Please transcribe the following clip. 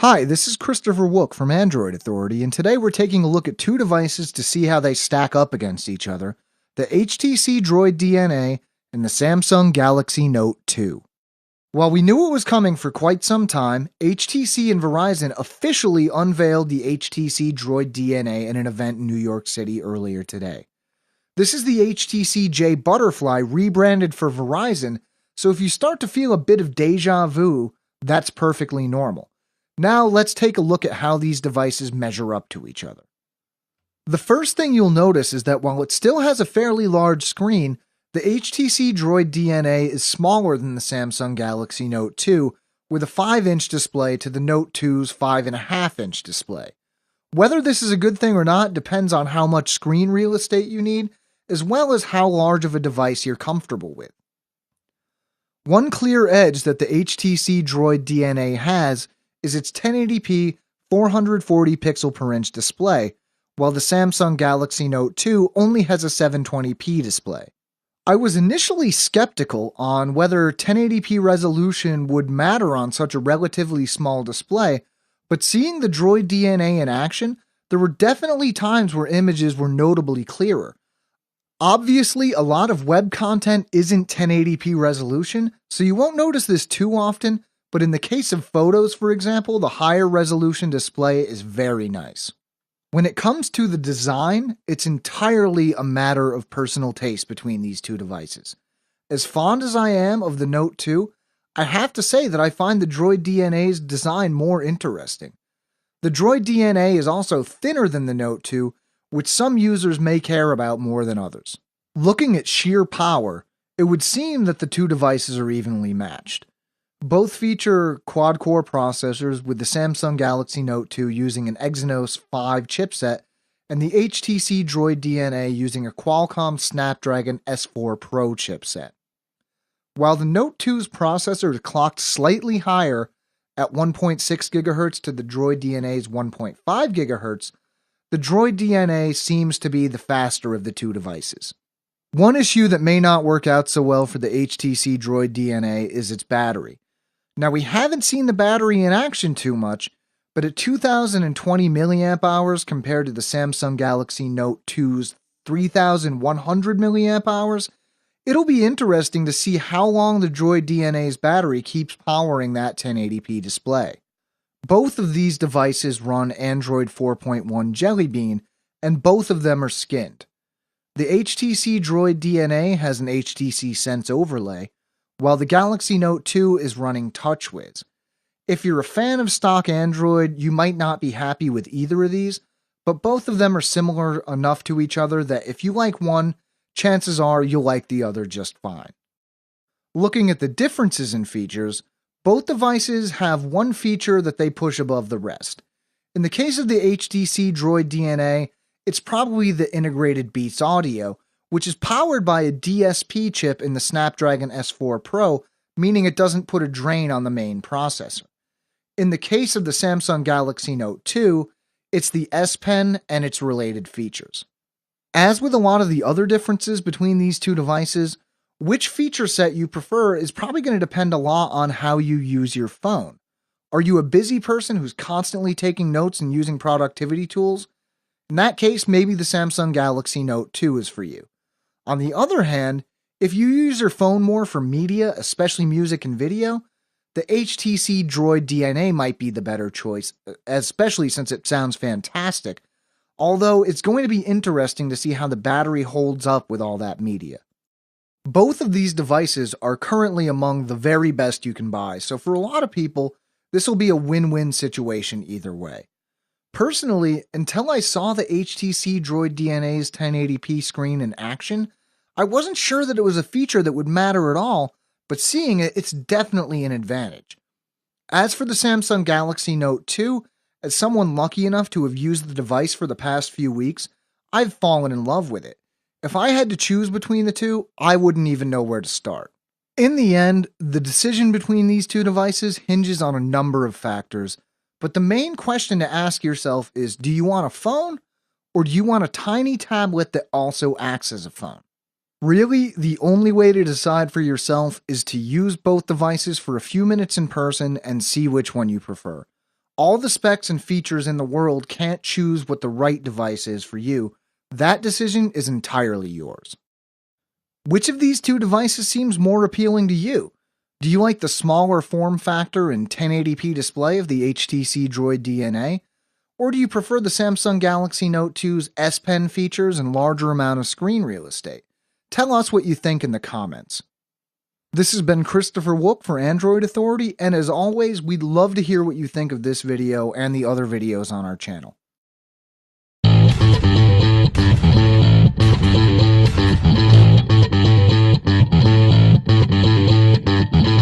Hi, this is Christopher Wook from Android Authority, and today we're taking a look at two devices to see how they stack up against each other, the HTC Droid DNA and the Samsung Galaxy Note 2. While we knew it was coming for quite some time, HTC and Verizon officially unveiled the HTC Droid DNA in an event in New York City earlier today. This is the HTC J Butterfly rebranded for Verizon, so if you start to feel a bit of deja vu, that's perfectly normal. Now let's take a look at how these devices measure up to each other. The first thing you'll notice is that while it still has a fairly large screen, the HTC Droid DNA is smaller than the Samsung Galaxy Note 2, with a 5-inch display to the Note 2's 5.5-inch display. Whether this is a good thing or not depends on how much screen real estate you need, as well as how large of a device you're comfortable with. One clear edge that the HTC Droid DNA has is its 1080p 440 pixel per inch display, while the Samsung Galaxy Note 2 only has a 720p display. I was initially skeptical on whether 1080p resolution would matter on such a relatively small display, but seeing the Droid DNA in action, there were definitely times where images were notably clearer. Obviously, a lot of web content isn't 1080p resolution, so you won't notice this too often, but in the case of photos, for example, the higher resolution display is very nice. When it comes to the design, it's entirely a matter of personal taste between these two devices. As fond as I am of the Note 2, I have to say that I find the Droid DNA's design more interesting. The Droid DNA is also thinner than the Note 2, which some users may care about more than others. Looking at sheer power, it would seem that the two devices are evenly matched. Both feature quad-core processors, with the Samsung Galaxy Note 2 using an Exynos 5 chipset and the HTC Droid DNA using a Qualcomm Snapdragon S4 Pro chipset. While the Note 2's processor is clocked slightly higher at 1.6 GHz to the Droid DNA's 1.5 GHz, the Droid DNA seems to be the faster of the two devices. One issue that may not work out so well for the HTC Droid DNA is its battery. Now, we haven't seen the battery in action too much, but at 2020 mAh compared to the Samsung Galaxy Note 2's 3100 mAh, it'll be interesting to see how long the Droid DNA's battery keeps powering that 1080p display. Both of these devices run Android 4.1 Jelly Bean, and both of them are skinned. The HTC Droid DNA has an HTC Sense overlay, while the Galaxy Note 2 is running TouchWiz. If you're a fan of stock Android, you might not be happy with either of these, but both of them are similar enough to each other that if you like one, chances are you'll like the other just fine. Looking at the differences in features, both devices have one feature that they push above the rest. In the case of the HTC Droid DNA, it's probably the integrated Beats audio, which is powered by a DSP chip in the Snapdragon S4 Pro, meaning it doesn't put a drain on the main processor. In the case of the Samsung Galaxy Note 2, it's the S Pen and its related features. As with a lot of the other differences between these two devices, which feature set you prefer is probably going to depend a lot on how you use your phone. Are you a busy person who's constantly taking notes and using productivity tools? In that case, maybe the Samsung Galaxy Note 2 is for you. On the other hand, if you use your phone more for media, especially music and video, the HTC Droid DNA might be the better choice, especially since it sounds fantastic, although it's going to be interesting to see how the battery holds up with all that media. Both of these devices are currently among the very best you can buy, so for a lot of people, this will be a win-win situation either way. Personally, until I saw the HTC Droid DNA's 1080p screen in action, I wasn't sure that it was a feature that would matter at all, but seeing it, it's definitely an advantage. As for the Samsung Galaxy Note 2, as someone lucky enough to have used the device for the past few weeks, I've fallen in love with it. If I had to choose between the two, I wouldn't even know where to start. In the end, the decision between these two devices hinges on a number of factors, but the main question to ask yourself is, do you want a phone, or do you want a tiny tablet that also acts as a phone? Really, the only way to decide for yourself is to use both devices for a few minutes in person and see which one you prefer. all the specs and features in the world can't choose what the right device is for you. That decision is entirely yours. Which of these two devices seems more appealing to you? Do you like the smaller form factor and 1080p display of the HTC Droid DNA? Or do you prefer the Samsung Galaxy Note 2's S Pen features and larger amount of screen real estate? Tell us what you think in the comments. This has been Christopher Wook for Android Authority, and as always, we'd love to hear what you think of this video and the other videos on our channel.